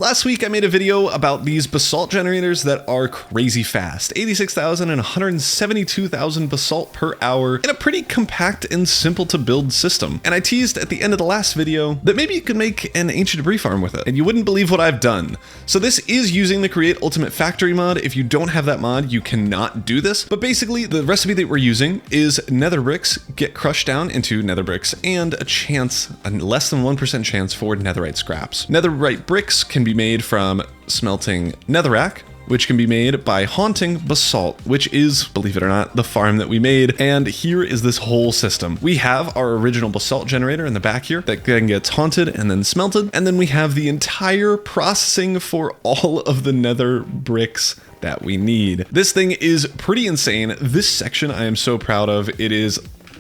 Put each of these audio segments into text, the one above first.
Last week I made a video about these basalt generators that are crazy fast, 86,000 and 172,000 basalt per hour in a pretty compact and simple to build system. And I teased at the end of the last video that maybe you could make an ancient debris farm with it, and you wouldn't believe what I've done. So this is using the Create Ultimate Factory mod. If you don't have that mod, you cannot do this. But basically the recipe that we're using is nether bricks get crushed down into nether bricks and a less than 1% chance for netherite scraps. Netherite bricks can be made from smelting netherrack, which can be made by haunting basalt, which is, believe it or not, the farm that we made. And here is this whole system. We have our original basalt generator in the back here that then gets haunted and then smelted. And then we have the entire processing for all of the nether bricks that we need. This thing is pretty insane. This section I am so proud of. It is,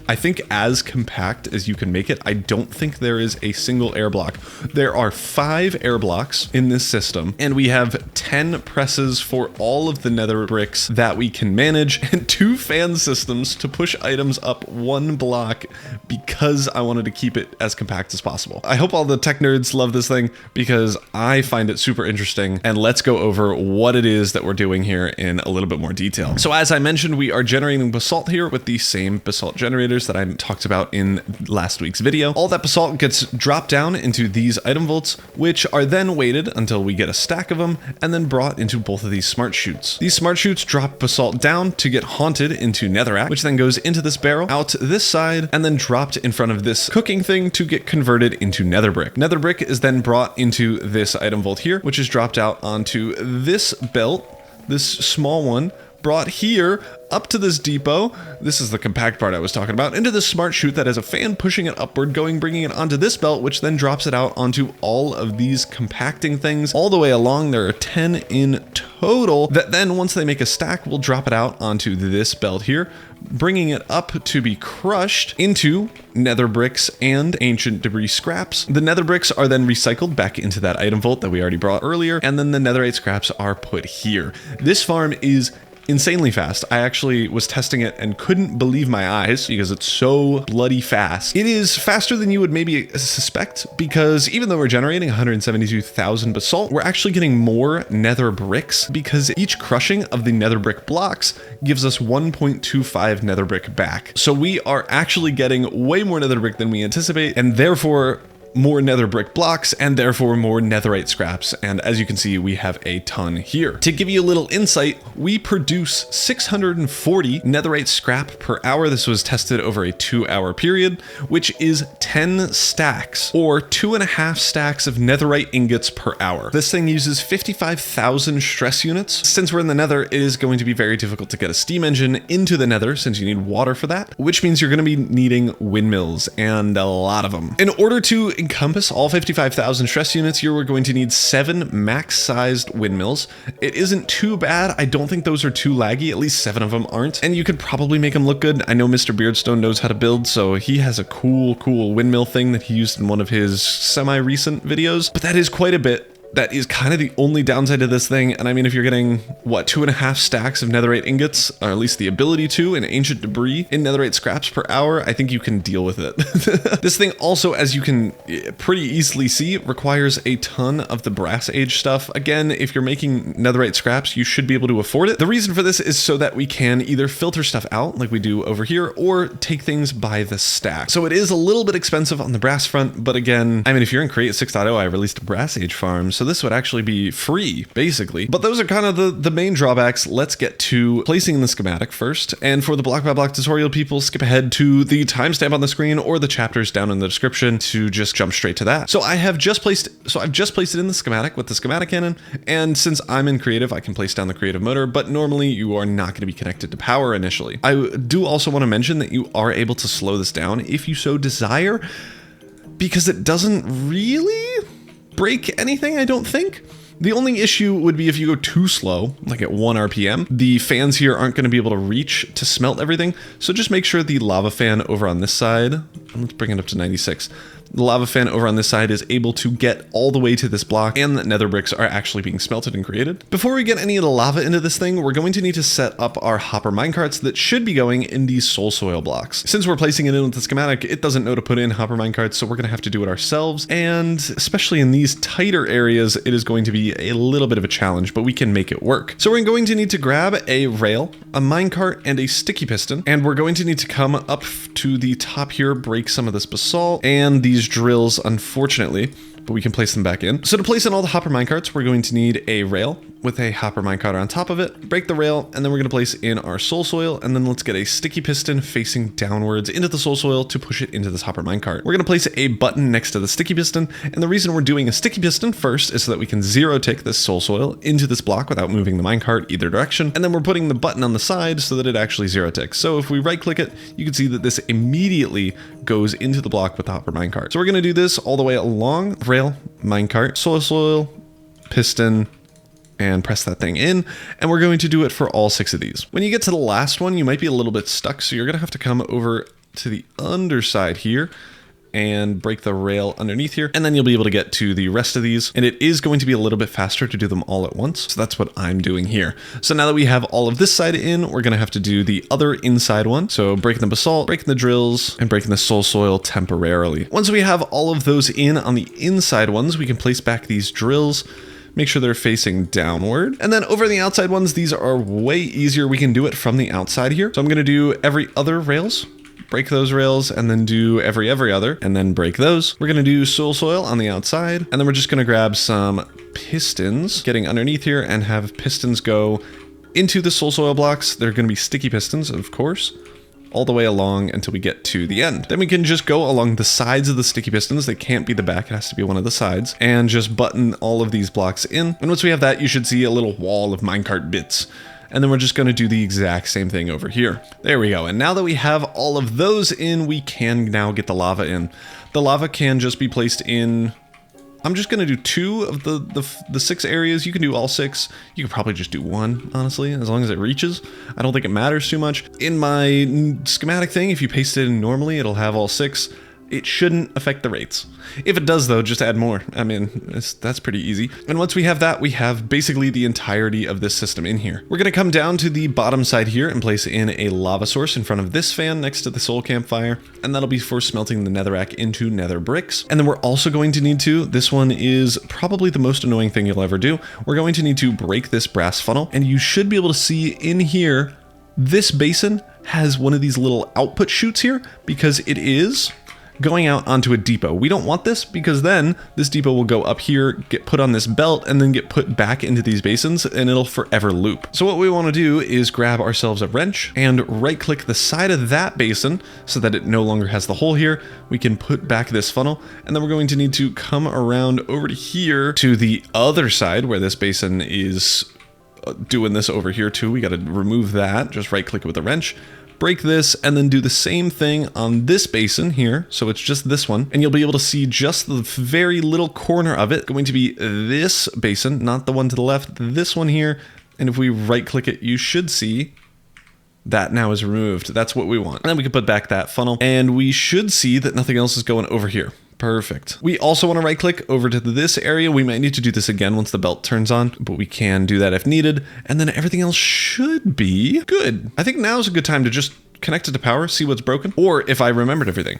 I think, as compact as you can make it. I don't think there is a single air block. There are 5 air blocks in this system, and we have 10 presses for all of the nether bricks that we can manage, and 2 fan systems to push items up 1 block because I wanted to keep it as compact as possible. I hope all the tech nerds love this thing because I find it super interesting, and let's go over what it is that we're doing here in a little bit more detail. So as I mentioned, we are generating basalt here with the same basalt generators that I talked about in last week's video. All that basalt gets dropped down into these item vaults, which are then weighted until we get a stack of them and then brought into both of these smart chutes. These smart chutes drop basalt down to get haunted into netherrack, which then goes into this barrel, out this side, and then dropped in front of this cooking thing to get converted into nether brick. Nether brick is then brought into this item vault here, which is dropped out onto this belt, this small one, brought here up to this depot. This is the compact part I was talking about, into the smart chute that has a fan pushing it upward, bringing it onto this belt, which then drops it out onto all of these compacting things all the way along. There are 10 in total that then, once they make a stack, will drop it out onto this belt here, bringing it up to be crushed into nether bricks and ancient debris scraps. The nether bricks are then recycled back into that item vault that we already brought earlier, and then the netherite scraps are put here. This farm is insanely fast. I actually was testing it and couldn't believe my eyes because it's so bloody fast. It is faster than you would maybe suspect, because even though we're generating 172,000 basalt, we're actually getting more nether bricks because each crushing of the nether brick blocks gives us 1.25 nether brick back. So we are actually getting way more nether brick than we anticipate, and therefore more nether brick blocks, and therefore more netherite scraps. And as you can see, we have a ton here. To give you a little insight, we produce 640 netherite scrap per hour. This was tested over a 2-hour period, which is 10 stacks or 2.5 stacks of netherite ingots per hour. This thing uses 55,000 stress units. Since we're in the nether, it is going to be very difficult to get a steam engine into the nether since you need water for that, which means you're going to be needing windmills, and a lot of them. In order to encompass all 55,000 stress units, here we're going to need 7 max-sized windmills. It isn't too bad. I don't think those are too laggy. At least 7 of them aren't. And you could probably make them look good. I know Mr. Beardstone knows how to build, so he has a cool windmill thing that he used in one of his semi-recent videos. But that is quite a bit. That is kind of the only downside to this thing. And I mean, if you're getting, what, 2.5 stacks of netherite ingots, or at least the ability to, in ancient debris in netherite scraps per hour, I think you can deal with it. This thing also, as you can pretty easily see, requires a ton of the brass age stuff. Again, if you're making netherite scraps, you should be able to afford it. The reason for this is so that we can either filter stuff out like we do over here, or take things by the stack. So it is a little bit expensive on the brass front, but again, I mean, if you're in Create 6.0, I released a brass age farm, so this would actually be free, basically. But those are kind of the main drawbacks. Let's get to placing the schematic first. And for the block by block tutorial people, skip ahead to the timestamp on the screen or the chapters down in the description to just jump straight to that. So I've just placed it in the schematic with the schematic cannon. And since I'm in creative, I can place down the creative motor, but normally you are not going to be connected to power initially. I do also want to mention that you are able to slow this down if you so desire, because it doesn't really break anything, I don't think. The only issue would be if you go too slow, like at 1 RPM, the fans here aren't going to be able to reach to smelt everything. So just make sure the lava fan over on this side Let's bring it up to 96. The lava fan over on this side is able to get all the way to this block, and the nether bricks are actually being smelted and created. Before we get any of the lava into this thing, we're going to need to set up our hopper minecarts that should be going in these soul soil blocks. Since we're placing it in with the schematic, it doesn't know to put in hopper minecarts, so we're going to have to do it ourselves. And especially in these tighter areas, it is going to be a little bit of a challenge, but we can make it work. So we're going to need to grab a rail, a minecart, and a sticky piston, and we're going to need to come up to the top here, break some of this basalt and these drills, unfortunately, but we can place them back in. So to place in all the hopper minecarts, we're going to need a rail with a hopper minecart on top of it, break the rail, and then we're going to place in our soul soil, and then let's get a sticky piston facing downwards into the soul soil to push it into this hopper minecart. We're going to place a button next to the sticky piston, and the reason we're doing a sticky piston first is so that we can zero tick this soul soil into this block without moving the minecart either direction, and then we're putting the button on the side so that it actually zero ticks. So if we right click it, you can see that this immediately goes into the block with the hopper minecart. So we're going to do this all the way along, rail, minecart, soil, piston, and press that thing in, and we're going to do it for all 6 of these. When you get to the last one, you might be a little bit stuck, so you're gonna have to come over to the underside here and break the rail underneath here, and then you'll be able to get to the rest of these, and it is going to be a little bit faster to do them all at once, so that's what I'm doing here. So now that we have all of this side in, we're gonna have to do the other inside one, so breaking the basalt, breaking the drills, and breaking the soul soil temporarily. Once we have all of those in on the inside ones, we can place back these drills, make sure they're facing downward. And then over the outside ones, these are way easier. We can do it from the outside here. So I'm gonna do every other rails, break those rails, and then do every other, and then break those. We're gonna do soil on the outside, and then we're just gonna grab some pistons, getting underneath here, and have pistons go into the soil blocks. They're gonna be sticky pistons, of course, all the way along until we get to the end. Then we can just go along the sides of the sticky pistons. They can't be the back, it has to be one of the sides, and just button all of these blocks in. And once we have that, you should see a little wall of minecart bits. And then we're just gonna do the exact same thing over here. There we go. And now that we have all of those in, we can now get the lava in. The lava can just be placed in, I'm just gonna do 2 of the 6 areas. You can do all 6. You could probably just do 1, honestly, as long as it reaches. I don't think it matters too much. In my schematic thing, if you paste it in normally, it'll have all 6. It shouldn't affect the rates. If it does though, just add more. I mean, that's pretty easy. And once we have that, we have basically the entirety of this system in here. We're gonna come down to the bottom side here and place in a lava source in front of this fan next to the soul campfire. And that'll be for smelting the netherrack into nether bricks. And then we're also going to need to, this one is probably the most annoying thing you'll ever do. We're going to need to break this brass funnel, and you should be able to see in here, this basin has one of these little output chutes here because it is going out onto a depot. We don't want this because then this depot will go up here, get put on this belt, and then get put back into these basins, and it'll forever loop. So what we want to do is grab ourselves a wrench and right click the side of that basin so that it no longer has the hole here. We can put back this funnel, and then we're going to need to come around over to here to the other side where this basin is doing this over here too. We got to remove that, just right click it with a wrench, break this, and then do the same thing on this basin here. So it's just this one, and you'll be able to see just the very little corner of it going to be this basin, not the one to the left, this one here. And if we right click it, you should see that now is removed. That's what we want. And then we can put back that funnel, and we should see that nothing else is going over here. Perfect. We also want to right click over to this area. We might need to do this again once the belt turns on, but we can do that if needed. And then everything else should be good. I think now is a good time to just connect it to power, see what's broken, or if I remembered everything.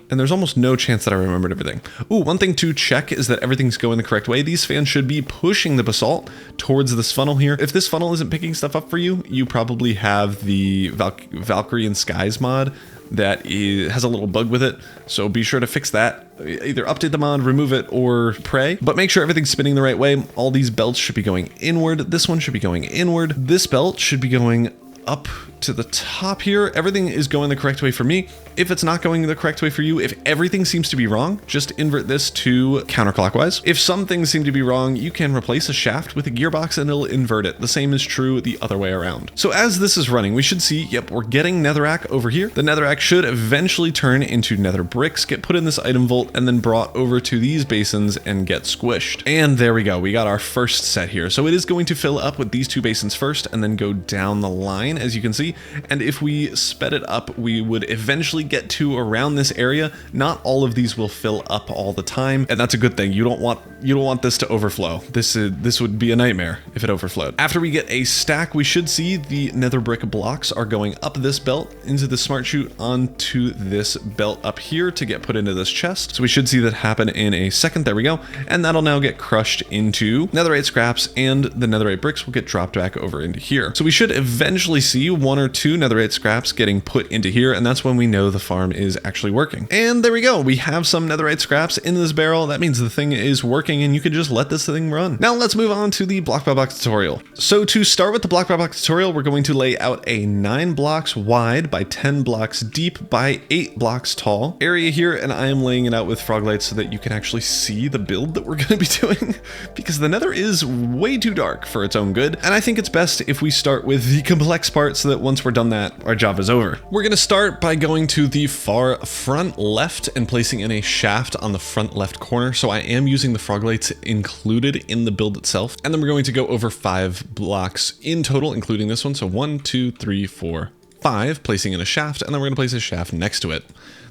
And there's almost no chance that I remembered everything. Ooh, one thing to check is that everything's going the correct way. These fans should be pushing the basalt towards this funnel here. If this funnel isn't picking stuff up for you, you probably have the Valkyrie and Skies mod that has a little bug with it, so be sure to fix that. Either update the mod, remove it, or pray, but make sure everything's spinning the right way. All these belts should be going inward. This one should be going inward. This belt should be going up to the top here. Everything is going the correct way for me. If it's not going the correct way for you, if everything seems to be wrong, just invert this to counterclockwise. If some things seem to be wrong, you can replace a shaft with a gearbox and it'll invert it. The same is true the other way around. So as this is running, we should see, yep, we're getting netherrack over here. The netherrack should eventually turn into nether bricks, get put in this item vault, and then brought over to these basins and get squished. And there we go. We got our first set here. So it is going to fill up with these 2 basins first and then go down the line, as you can see. And if we sped it up, we would eventually get to around this area, not all of these will fill up all the time, and that's a good thing. You don't want this to overflow. This would be a nightmare if it overflowed. After we get a stack, we should see the nether brick blocks are going up this belt into the smart chute onto this belt up here to get put into this chest. So we should see that happen in a second. There we go. And that'll now get crushed into netherite scraps, and the netherite bricks will get dropped back over into here. So we should eventually see 1 or 2 netherite scraps getting put into here, and that's when we know the farm is actually working. And there we go. We have some netherite scraps in this barrel. That means the thing is working, and you can just let this thing run. Now let's move on to the block by block tutorial. So to start with the block by block tutorial, we're going to lay out a 9 blocks wide by 10 blocks deep by 8 blocks tall area here, and I am laying it out with frog lights so that you can actually see the build that we're going to be doing, because the nether is way too dark for its own good, and I think it's best if we start with the complex part so that once we're done that, our job is over. We're going to start by going to the far front left and placing in a shaft on the front left corner, so I am using the frog lights included in the build itself, and then we're going to go over 5 blocks in total, including this one, so 1, 2, 3, 4, 5, placing in a shaft, and then we're going to place a shaft next to it.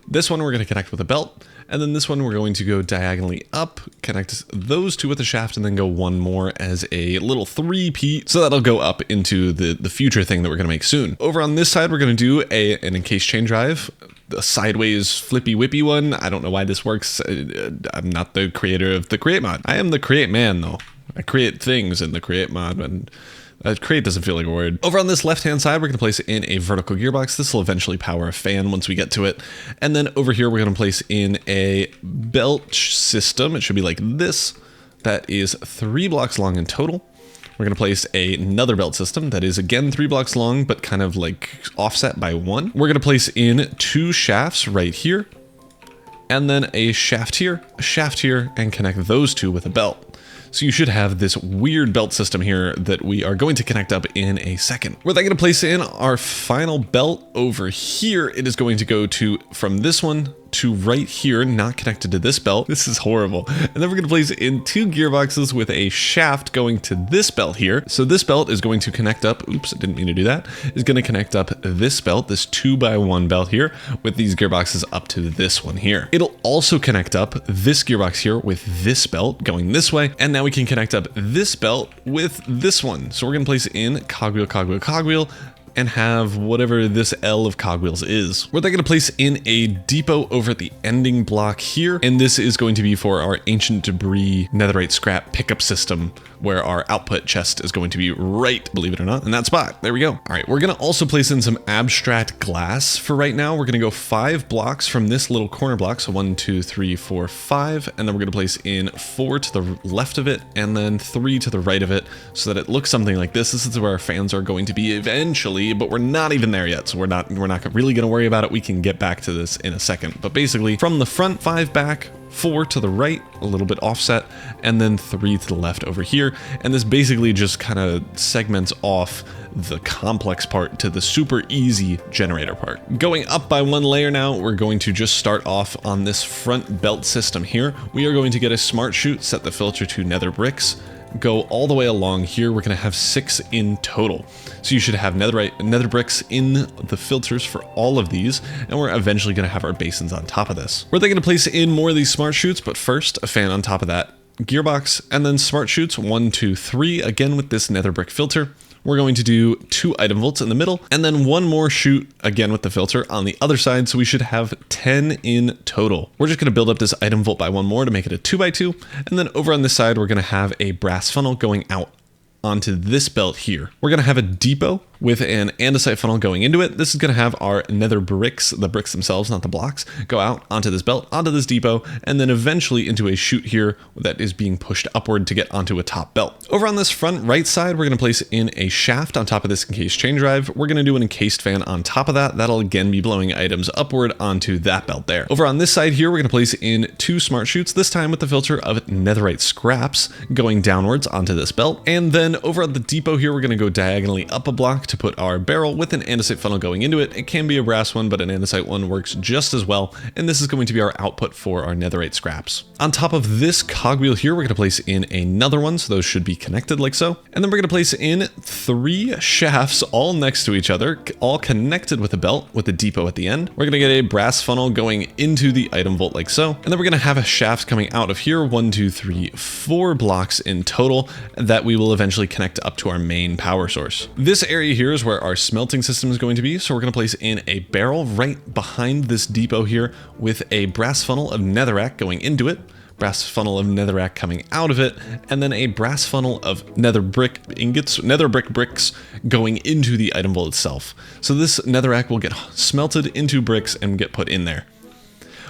This one we're going to connect with a belt, and then this one we're going to go diagonally up, connect those two with a shaft, and then go one more as a little 3-peat, so that'll go up into the future thing that we're going to make soon. Over on this side, we're going to do an encased chain drive, a sideways flippy whippy one. I don't know why this works. I'm not the creator of the create mod. I am the create man, though. I create things in the create mod, and create doesn't feel like a word. Over on this left-hand side, we're going to place in a vertical gearbox. This will eventually power a fan once we get to it. And then over here, we're going to place in a belt system. It should be like this. That is 3 blocks long in total. We're going to place another belt system that is again 3 blocks long, but kind of like offset by 1. We're going to place in 2 shafts right here, and then a shaft here, and connect those 2 with a belt. So you should have this weird belt system here that we are going to connect up in a second. We're then going to place in our final belt over here. It is going to go to from this one to right here, not connected to this belt. This is horrible. And then we're going to place in 2 gearboxes with a shaft going to this belt here. So this belt is going to connect up, oops, I didn't mean to do that, is going to connect up this belt, this 2x1 belt here, with these gearboxes up to this one here. It'll also connect up this gearbox here with this belt going this way, and now we can connect up this belt with this one. So we're going to place in cogwheel, cogwheel, cogwheel, and have whatever this L of cogwheels is. We're then going to place in a depot over at the ending block here, and this is going to be for our ancient debris netherite scrap pickup system, where our output chest is going to be right, believe it or not, in that spot. There we go. All right, we're going to also place in some abstract glass for right now. We're going to go 5 blocks from this little corner block, so 1, 2, 3, 4, 5, and then we're going to place in 4 to the left of it, and then 3 to the right of it, so that it looks something like this. This is where our fans are going to be eventually, but we're not even there yet, so we're not really going to worry about it. We can get back to this in a second. But basically, from the front, 5 back, 4 to the right, a little bit offset, and then 3 to the left over here. And this basically just kind of segments off the complex part to the super easy generator part. Going up by 1 layer now, we're going to just start off on this front belt system here. We are going to get a smart chute, set the filter to nether bricks, go all the way along here. We're going to have 6 in total. So you should have nether bricks in the filters for all of these, and we're eventually going to have our basins on top of this. We're then going to place in more of these smart chutes, but first a fan on top of that gearbox, and then smart chutes 1, 2, 3, again with this nether brick filter. We're going to do 2 item vaults in the middle, and then 1 more chute, again with the filter, on the other side, so we should have 10 in total. We're just going to build up this item vault by 1 more to make it a 2x2, and then over on this side, we're going to have a brass funnel going out onto this belt here. We're going to have a depot with an andesite funnel going into it. This is going to have our nether bricks, the bricks themselves, not the blocks, go out onto this belt, onto this depot, and then eventually into a chute here that is being pushed upward to get onto a top belt. Over on this front right side, we're going to place in a shaft on top of this encased chain drive. We're going to do an encased fan on top of that. That'll again be blowing items upward onto that belt there. Over on this side here, we're going to place in 2 smart chutes, this time with the filter of netherite scraps going downwards onto this belt. And then over at the depot here, we're going to go diagonally up a block to to put our barrel with an andesite funnel going into it. It can be a brass one, but an andesite one works just as well. And this is going to be our output for our netherite scraps. On top of this cogwheel here, we're going to place in another one. So those should be connected like so. And then we're going to place in 3 shafts all next to each other, all connected with a belt with a depot at the end. We're going to get a brass funnel going into the item vault like so. And then we're going to have a shaft coming out of here, 1, 2, 3, 4 blocks in total that we will eventually connect up to our main power source. This area here is where our smelting system is going to be. So we're going to place in a barrel right behind this depot here with a brass funnel of netherrack going into it, brass funnel of netherrack coming out of it, and then a brass funnel of nether brick ingots, nether brick bricks going into the item vault itself. So this netherrack will get smelted into bricks and get put in there.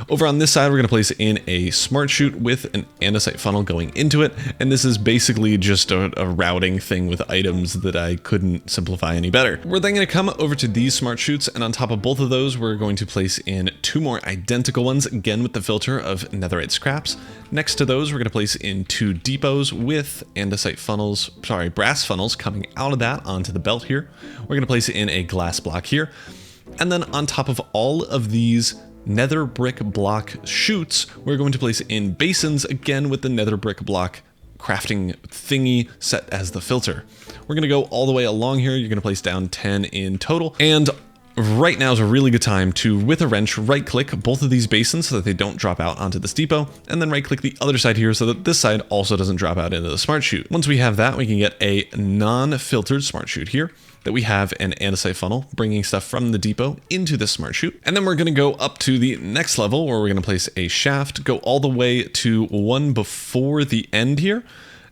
Over on this side, we're going to place in a smart chute with an andesite funnel going into it. And this is basically just a routing thing with items that I couldn't simplify any better. We're then going to come over to these smart chutes, and on top of both of those, we're going to place in 2 more identical ones, again with the filter of netherite scraps. Next to those, we're going to place in 2 depots with andesite funnels, brass funnels coming out of that onto the belt here. We're going to place in a glass block here. And then on top of all of these nether brick block chutes, we're going to place in basins, again with the nether brick block crafting thingy set as the filter. We're going to go all the way along here. You're going to place down 10 in total. And right now is a really good time to, with a wrench, right click both of these basins so that they don't drop out onto this depot, and then right click the other side here so that this side also doesn't drop out into the smart chute. Once we have that, we can get a non-filtered smart chute here that we have an andesite funnel bringing stuff from the depot into this smart chute. And then we're going to go up to the next level where we're going to place a shaft, go all the way to one before the end here,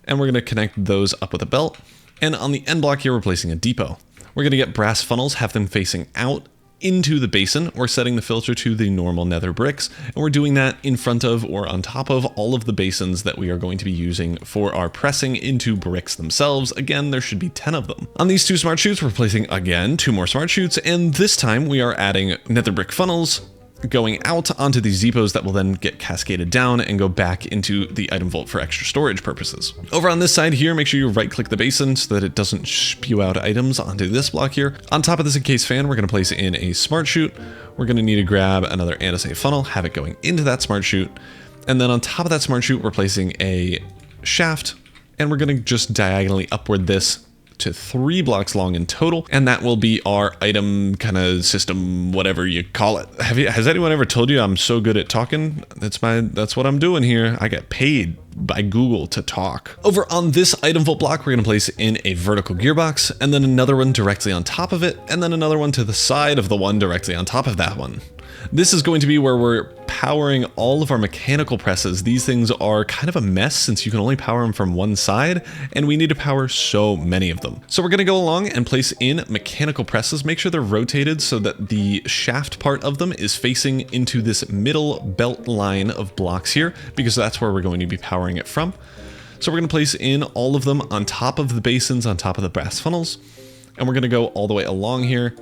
and we're going to connect those up with a belt. And on the end block here, we're placing a depot. We're going to get brass funnels, have them facing out into the basin. We're setting the filter to the normal nether bricks, and we're doing that in front of or on top of all of the basins that we are going to be using for our pressing into bricks themselves. Again, there should be 10 of them. On these 2 smart chutes, we're placing again 2 more smart chutes, and this time we are adding nether brick funnels going out onto these depots that will then get cascaded down and go back into the item vault for extra storage purposes. Over on this side here, make sure you right click the basin so that it doesn't spew out items onto this block here. On top of this encased fan, we're going to place in a smart chute. We're going to need to grab another andesite funnel, have it going into that smart chute. And then on top of that smart chute, we're placing a shaft, and we're going to just diagonally upward this to 3 blocks long in total, and that will be our item kind of system, whatever you call it. Has anyone ever told you I'm so good at talking? That's what I'm doing here. I get paid by Google to talk. Over on this item vault block, we're going to place in a vertical gearbox, and then another one directly on top of it, and then another one to the side of the one directly on top of that one. This is going to be where we're powering all of our mechanical presses. These things are kind of a mess since you can only power them from one side, and we need to power so many of them. So we're going to go along and place in mechanical presses. Make sure they're rotated so that the shaft part of them is facing into this middle belt line of blocks here, because that's where we're going to be powering it from. So we're going to place in all of them on top of the basins, on top of the brass funnels, and we're going to go all the way along here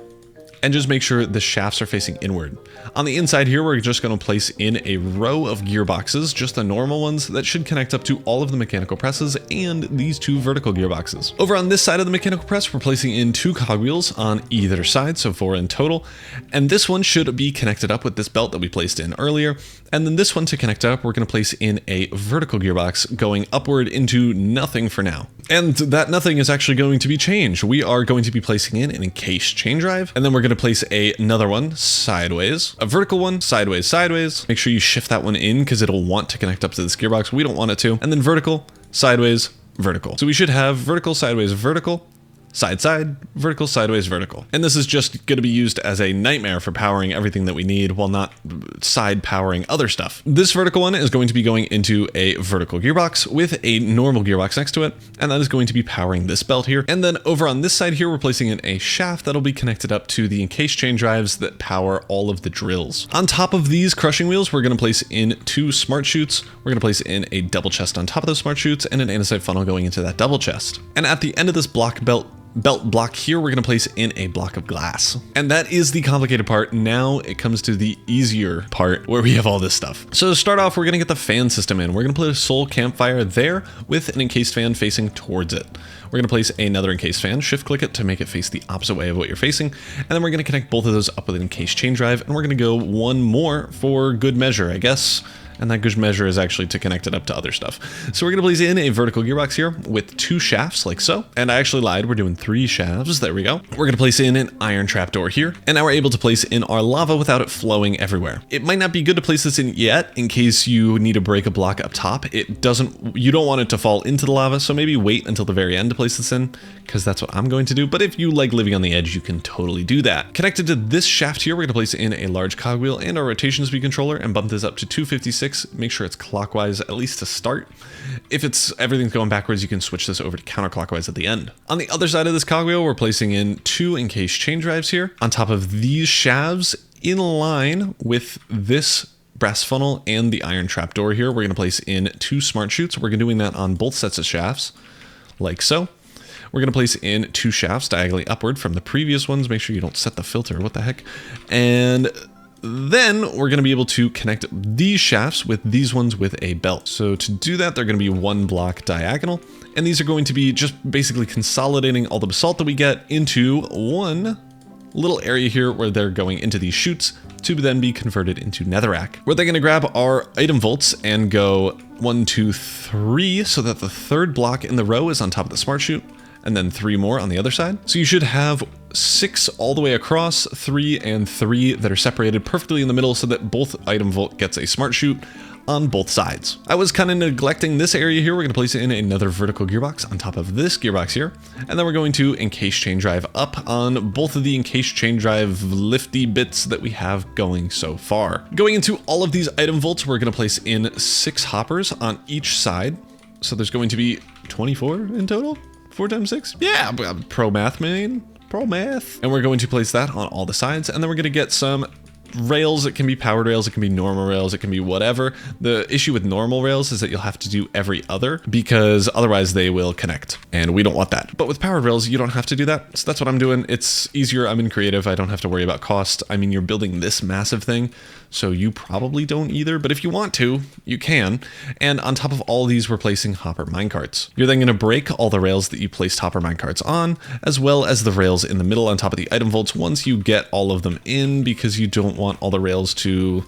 and just make sure the shafts are facing inward. On the inside here, we're just going to place in a row of gearboxes, just the normal ones that should connect up to all of the mechanical presses and these 2 vertical gearboxes. Over on this side of the mechanical press, we're placing in 2 cogwheels on either side, so 4 in total. And this one should be connected up with this belt that we placed in earlier. And then this one to connect up, we're going to place in a vertical gearbox going upward into nothing for now. And that nothing is actually going to be changed. We are going to be placing in an encased chain drive, and then we're going to place another one sideways, a vertical one sideways, sideways. Make sure you shift that one in because it'll want to connect up to this gearbox. We don't want it to. And then vertical, sideways, vertical. So we should have vertical, sideways, vertical, side, side, vertical, sideways, vertical. And this is just going to be used as a nightmare for powering everything that we need while not side powering other stuff. This vertical one is going to be going into a vertical gearbox with a normal gearbox next to it, and that is going to be powering this belt here. And then over on this side here, we're placing in a shaft that'll be connected up to the encased chain drives that power all of the drills. On top of these crushing wheels, we're going to place in 2 smart chutes. We're going to place in a double chest on top of those smart chutes and an andesite funnel going into that double chest. And at the end of this block belt belt block here, we're gonna place in a block of glass. And that is the complicated part. Now it comes to the easier part where we have all this stuff. So to start off, we're gonna get the fan system in. We're gonna put a soul campfire there with an encased fan facing towards it. We're gonna place another encased fan, shift click it to make it face the opposite way of what you're facing. And then we're gonna connect both of those up with an encased chain drive. And we're gonna go one more for good measure, I guess. And that good measure is actually to connect it up to other stuff. So we're gonna place in a vertical gearbox here with 2 shafts like so. And I actually lied, we're doing 3 shafts, there we go. We're gonna place in an iron trapdoor here. And now we're able to place in our lava without it flowing everywhere. It might not be good to place this in yet in case you need to break a block up top. You don't want it to fall into the lava, so maybe wait until the very end to place this in, because that's what I'm going to do. But if you like living on the edge, you can totally do that. Connected to this shaft here, we're gonna place in a large cogwheel and our rotation speed controller and bump this up to 256. Make sure it's clockwise, at least to start. If everything's going backwards, you can switch this over to counterclockwise at the end. On the other side of this cogwheel, we're placing in 2 encased chain drives here on top of these shafts in line with this brass funnel and the iron trapdoor here. We're gonna place in 2 smart chutes. We're gonna doing that on both sets of shafts, like so. We're gonna place in 2 shafts diagonally upward from the previous ones. Make sure you don't set the filter, what the heck. And then we're gonna be able to connect these shafts with these ones with a belt. So to do that, they're gonna be 1 block diagonal. And these are going to be just basically consolidating all the basalt that we get into one little area here where they're going into these chutes to then be converted into netherrack. Where they're gonna grab our item vaults and go 1, 2, 3, so that the 3rd block in the row is on top of the smart chute, and then 3 more on the other side. So you should have 6 all the way across, 3 and 3 that are separated perfectly in the middle so that both item vault gets a smart chute on both sides. I was kind of neglecting this area here. We're gonna place in another vertical gearbox on top of this gearbox here. And then we're going to encased chain drive up on both of the encased chain drive lifty bits that we have going so far. Going into all of these item vaults, we're gonna place in 6 hoppers on each side. So there's going to be 24 in total. 4 times 6? Yeah, pro math, man. Pro math. And we're going to place that on all the sides, and then we're going to get some rails. It can be powered rails, it can be normal rails, it can be whatever. The issue with normal rails is that you'll have to do every other because otherwise they will connect, and we don't want that. But with powered rails, you don't have to do that. So that's what I'm doing. It's easier. I'm in creative. I don't have to worry about cost. I mean, you're building this massive thing, so you probably don't either, but if you want to, you can. And on top of all these, we're placing hopper minecarts. You're then gonna break all the rails that you placed hopper minecarts on, as well as the rails in the middle on top of the item vaults once you get all of them in, because you don't want all the rails to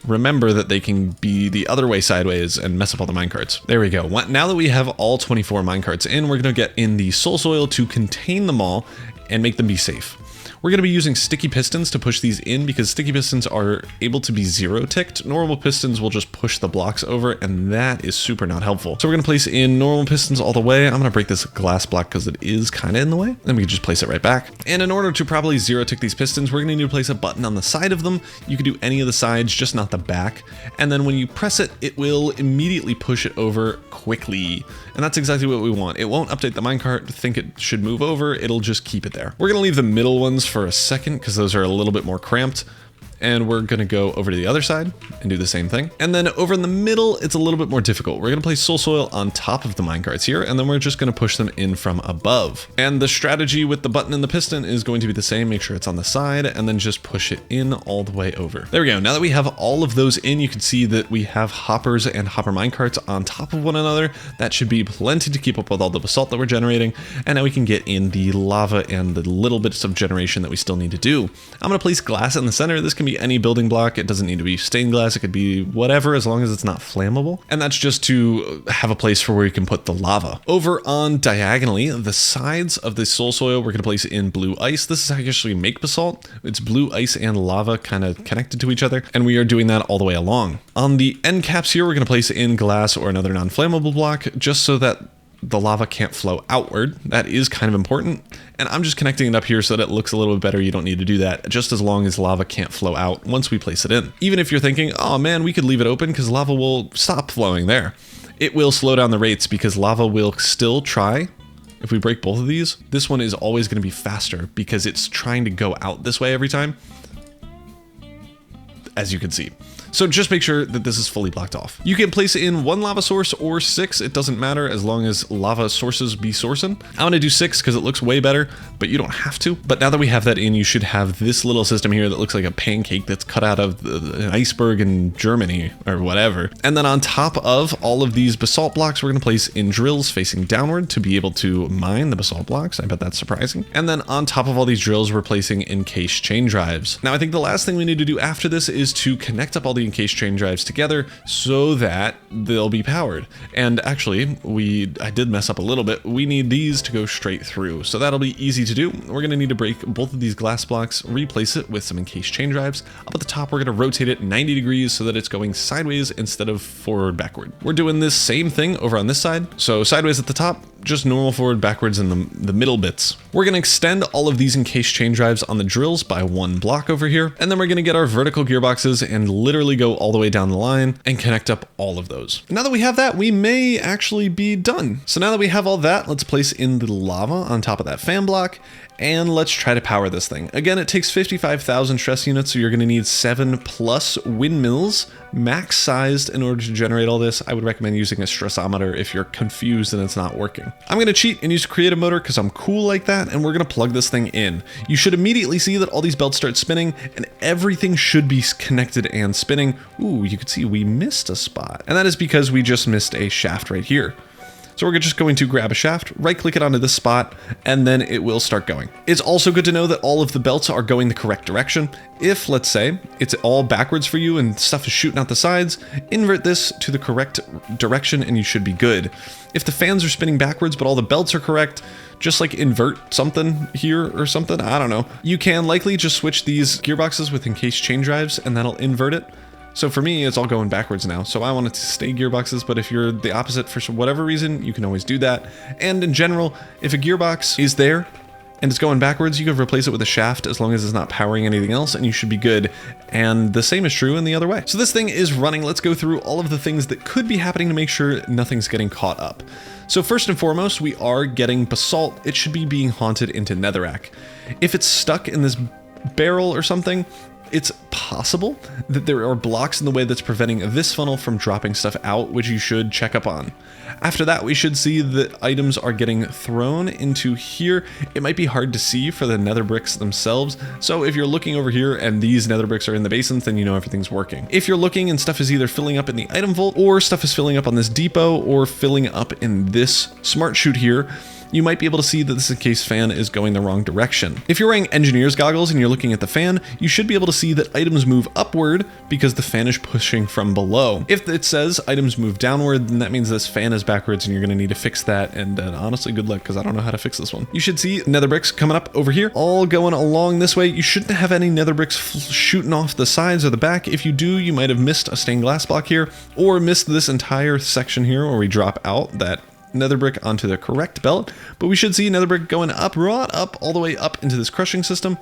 remember that they can be the other way sideways and mess up all the minecarts. There we go. Now that we have all 24 minecarts in, we're gonna get in the soul soil to contain them all and make them be safe. We're going to be using sticky pistons to push these in because sticky pistons are able to be 0 ticked. Normal pistons will just push the blocks over, and that is super not helpful. So we're going to place in normal pistons all the way. I'm going to break this glass block because it is kind of in the way. Then we can just place it right back. And in order to properly 0 tick these pistons, we're going to need to place a button on the side of them. You can do any of the sides, just not the back. And then when you press it, it will immediately push it over quickly. And that's exactly what we want. It won't update the minecart to think it should move over. It'll just keep it there. We're going to leave the middle ones for a second because those are a little bit more cramped. And we're gonna go over to the other side and do the same thing. And then over in the middle, it's a little bit more difficult. We're gonna place soul soil on top of the minecarts here, and then we're just gonna push them in from above. And the strategy with the button and the piston is going to be the same. Make sure it's on the side and then just push it in all the way over. There we go. Now that we have all of those in, you can see that we have hoppers and hopper minecarts on top of one another. That should be plenty to keep up with all the basalt that we're generating. And now we can get in the lava and the little bits of generation that we still need to do. I'm gonna place glass in the center. This can be any building block. It doesn't need to be stained glass. It could be whatever, as long as it's not flammable. And that's just to have a place for where you can put the lava. Over on diagonally, the sides of the soul soil, we're going to place in blue ice. This is how you actually make basalt. It's blue ice and lava kind of connected to each other. And we are doing that all the way along. On the end caps here, we're going to place in glass or another non-flammable block, just so that the lava can't flow outward. That is kind of important. And I'm just connecting it up here so that it looks a little bit better. You don't need to do that, just as long as lava can't flow out once we place it in. Even if you're thinking, oh man, we could leave it open because lava will stop flowing there. It will slow down the rates because lava will still try. If we break both of these, this one is always going to be faster because it's trying to go out this way every time, as you can see. So just make sure that this is fully blocked off. You can place in 1 lava source or 6. It doesn't matter as long as lava sources be sourcing. I'm gonna do 6 because it looks way better, but you don't have to. But now that we have that in, you should have this little system here that looks like a pancake that's cut out of an iceberg in Germany or whatever. And then on top of all of these basalt blocks, we're gonna place in drills facing downward to be able to mine the basalt blocks. I bet that's surprising. And then on top of all these drills, we're placing encased chain drives. Now, I think the last thing we need to do after this is to connect up all the encased chain drives together so that they'll be powered. And actually, I did mess up a little bit. We need these to go straight through. So that'll be easy to do. We're gonna need to break both of these glass blocks, replace it with some encased chain drives. Up at the top, we're gonna rotate it 90 degrees so that it's going sideways instead of forward backward. We're doing this same thing over on this side. So sideways at the top, just normal forward backwards in the middle bits. We're gonna extend all of these encased chain drives on the drills by 1 block over here. And then we're gonna get our vertical gearboxes and literally go all the way down the line and connect up all of those. Now that we have that, we may actually be done. So now that we have all that, let's place in the lava on top of that fan block. And let's try to power this thing. Again, it takes 55,000 stress units, so you're gonna need 7+ windmills, max sized in order to generate all this. I would recommend using a stressometer if you're confused and it's not working. I'm gonna cheat and use creative motor because I'm cool like that, and we're gonna plug this thing in. You should immediately see that all these belts start spinning and everything should be connected and spinning. Ooh, you can see we missed a spot. And that is because we just missed a shaft right here. So we're just going to grab a shaft, right click it onto this spot, and then it will start going. It's also good to know that all of the belts are going the correct direction. If, let's say, it's all backwards for you and stuff is shooting out the sides, invert this to the correct direction and you should be good. If the fans are spinning backwards but all the belts are correct, just like invert something here or something, I don't know. You can likely just switch these gearboxes with encased chain drives and that'll invert it. So for me, it's all going backwards now. So I want it to stay gearboxes, but if you're the opposite for whatever reason, you can always do that. And in general, if a gearbox is there and it's going backwards, you can replace it with a shaft as long as it's not powering anything else and you should be good. And the same is true in the other way. So this thing is running. Let's go through all of the things that could be happening to make sure nothing's getting caught up. So first and foremost, we are getting basalt. It should be being haunted into netherrack. If it's stuck in this barrel or something, it's possible that there are blocks in the way that's preventing this funnel from dropping stuff out, which you should check up on. After that, we should see that items are getting thrown into here. It might be hard to see for the nether bricks themselves, so if you're looking over here and these nether bricks are in the basins, then you know everything's working. If you're looking and stuff is either filling up in the item vault, or stuff is filling up on this depot, or filling up in this smart chute here, you might be able to see that this encased fan is going the wrong direction. If you're wearing engineer's goggles and you're looking at the fan, you should be able to see that items move upward because the fan is pushing from below. If it says items move downward, then that means this fan is backwards and you're gonna need to fix that. And honestly, good luck because I don't know how to fix this one. You should see nether bricks coming up over here, all going along this way. You shouldn't have any nether bricks shooting off the sides or the back. If you do, you might have missed a stained glass block here or missed this entire section here where we drop out that nether brick onto the correct belt, but we should see nether brick going up, right up, all the way up into this crushing system,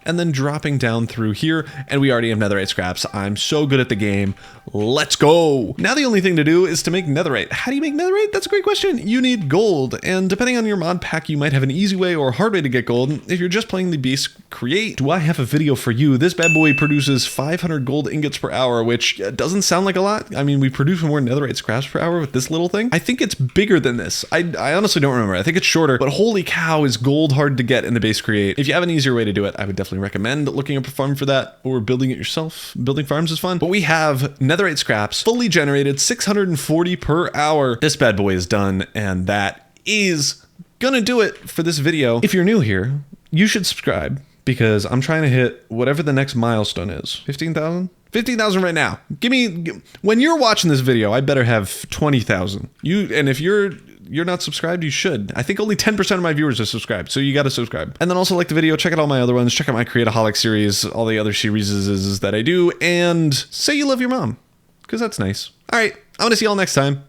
and then dropping down through here, and we already have netherite scraps. I'm so good at the game. Let's go. Now the only thing to do is to make netherite. How do you make netherite? That's a great question. You need gold, and depending on your mod pack, you might have an easy way or a hard way to get gold. If you're just playing the base create, do I have a video for you? This bad boy produces 500 gold ingots per hour, which doesn't sound like a lot. I mean, we produce more netherite scraps per hour with this little thing. I think it's bigger than this. I honestly don't remember. I think it's shorter, but holy cow, is gold hard to get in the base create. If you have an easier way to do it, I would definitely recommend looking up a farm for that or building it yourself. Building farms is fun. But we have netherite scraps fully generated 640 per hour. This bad boy is done, and that is gonna do it for this video. If you're new here, you should subscribe because I'm trying to hit whatever the next milestone is. 15,000? 15,000 right now. When you're watching this video, I better have 20,000. And if you're not subscribed, you should. I think only 10% of my viewers are subscribed, so you gotta subscribe. And then also like the video, check out all my other ones, check out my Createaholic series, all the other series that I do, and say you love your mom, because that's nice. All right, I'm gonna see y'all next time.